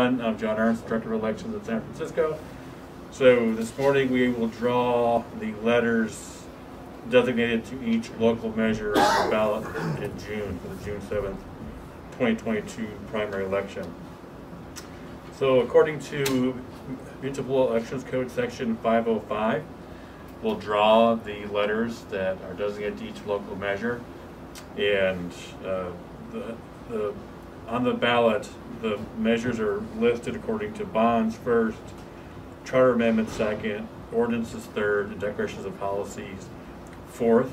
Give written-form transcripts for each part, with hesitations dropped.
everyone. I'm John Ernst, Director of Elections at San Francisco. So this morning we will draw the letters designated to each local measure on the ballot in June for the June 7th, 2022 primary election. So according to Municipal Elections Code Section 505, we'll draw the letters that are designated to each local measure, and on the ballot, the measures are listed according to bonds first, charter amendments second, ordinances third, and declarations of policies fourth.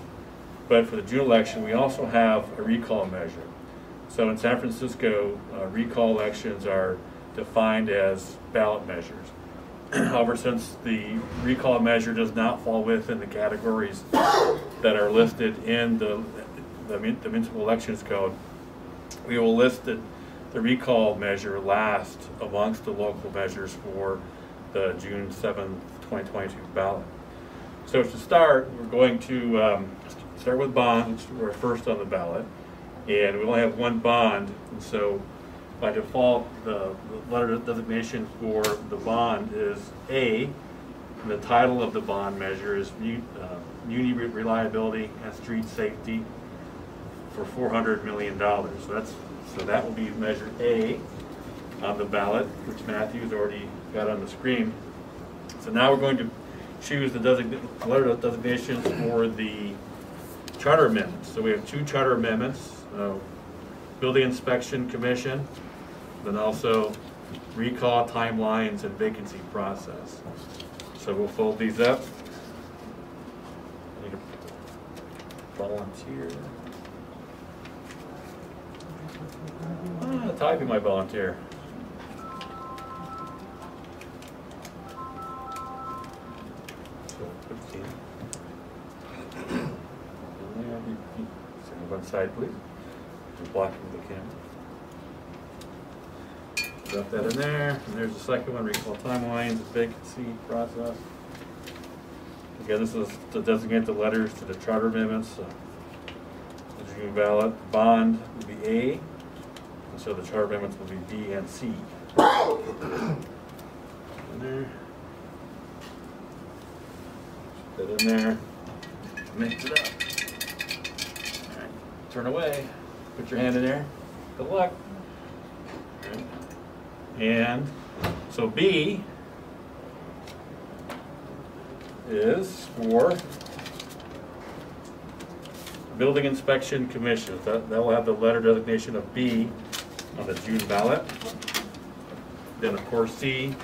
But for the June election, we also have a recall measure. So in San Francisco, recall elections are defined as ballot measures. However, since the recall measure does not fall within the categories that are listed in the Municipal Elections Code, we will list the recall measure last amongst the local measures for the June 7th, 2022 ballot. So to start, we're going to start with bonds, which are first on the ballot, and we only have one bond, and so by default, the letter designation for the bond is A, and the title of the bond measure is Muni Reliability and Street Safety for $400 million. So that will be measure A on the ballot, which Matthew's already got on the screen. So now we're going to choose the letter designations for the charter amendments. So we have two charter amendments, Building Inspection Commission, then also recall timelines and vacancy process. So we'll fold these up. I need a volunteer. Typing my volunteer. So 15. Stand one side, please. Just blocking the camera. Drop that in there, and there's the second one, recall timelines, vacancy process. Again, this is to designate the letters to the charter amendments. The June ballot bond will be A, and so the charter amendments will be B and C. In there. Put that in there. Mix it up. All right. Turn away. Put your hand in there. Good luck. All right. And so B is for Building Inspection Commission. That will have the letter designation of B on the June ballot. Then of course C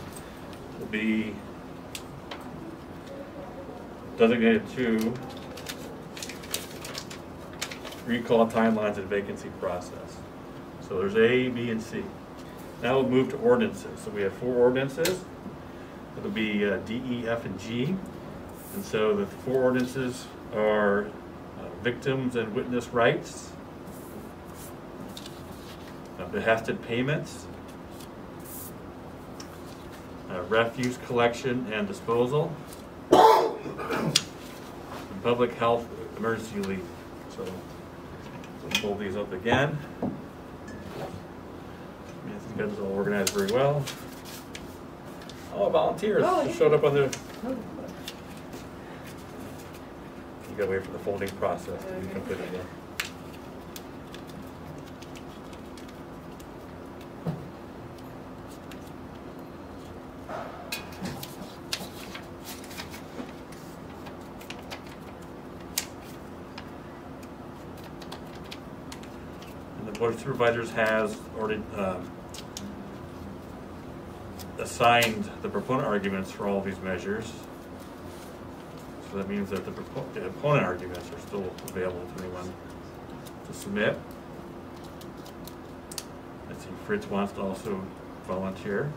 will be designated to recall timelines and vacancy process. So there's A, B, and C. Now we'll move to ordinances. So we have 4 ordinances. It'll be D, E, F, and G. And so the 4 ordinances are victims and witness rights, behested payments, refuse collection and disposal, and public health emergency leave. So we'll pull these up again. These guys all organized very well. Oh, volunteers showed up on the. You gotta wait for the folding process to be completed. And the Board of Supervisors has already assigned the proponent arguments for all these measures. So that means that the opponent arguments are still available to anyone to submit. I see Fritz wants to also volunteer.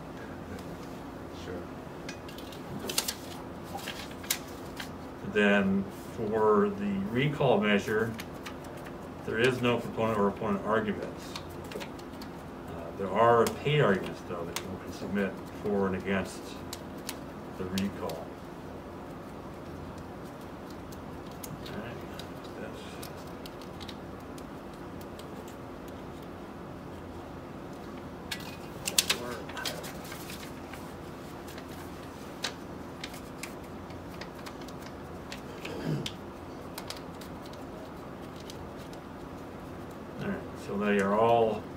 Sure. Then for the recall measure, there is no proponent or opponent arguments. There are paid arguments, though, that you can submit for and against the recall.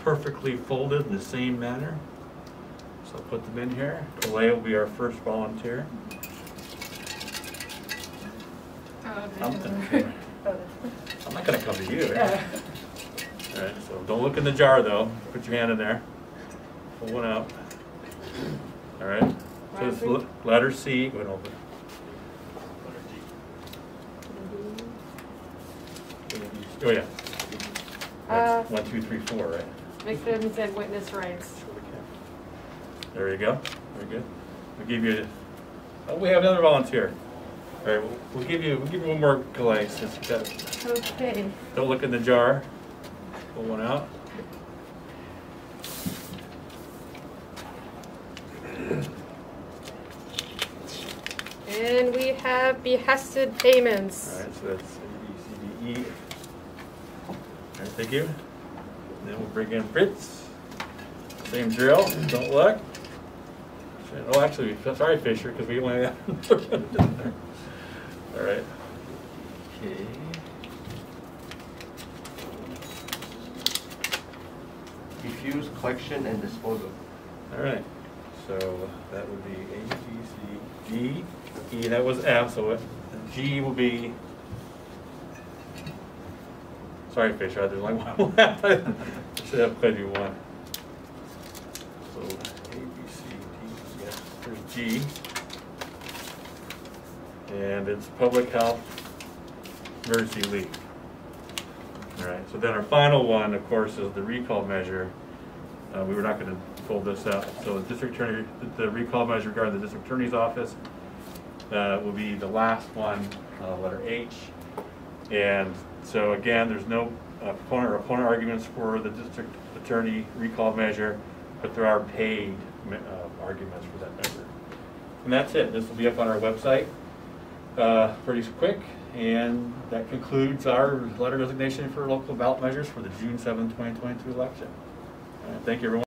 perfectly folded in the same manner. So I'll put them in here. Kalea will be our first volunteer. I'm not going to come to you. Right? All right, so don't look in the jar though. Put your hand in there. Pull one out. All right. So it's letter C. Go ahead and open it. Oh yeah. That's 1, 2, 3, 4, right? Victims and witness rights. There you go. Very good. We'll give you. Oh, we have another volunteer. All right, we'll give you one more Kalea since you got it. Okay. Don't look in the jar. Pull one out. And we have behested payments. All right, so that's A, B, C, D, E. All right, thank you. And then we'll bring in Fritz. Same drill. Don't look. Oh, actually, sorry, Fisher, because we only have. All right. Okay. Refuse collection and disposal. All right. So that would be A, B, C, D, E. That was F. So G will be. Sorry, Fisher. There's only one left. I should have played you one. So A, B, C, D. Yeah. There's G. And it's public health emergency leave. All right, so then our final one, of course, is the recall measure. We were not going to fold this out. So the district attorney, the recall measure regarding the district attorney's office will be the last one, letter H. And so again, there's no proponent or opponent arguments for the district attorney recall measure, but there are paid arguments for that measure. And that's it. This will be up on our website pretty quick. And that concludes our letter designation for local ballot measures for the June 7, 2022 election. Thank you, everyone.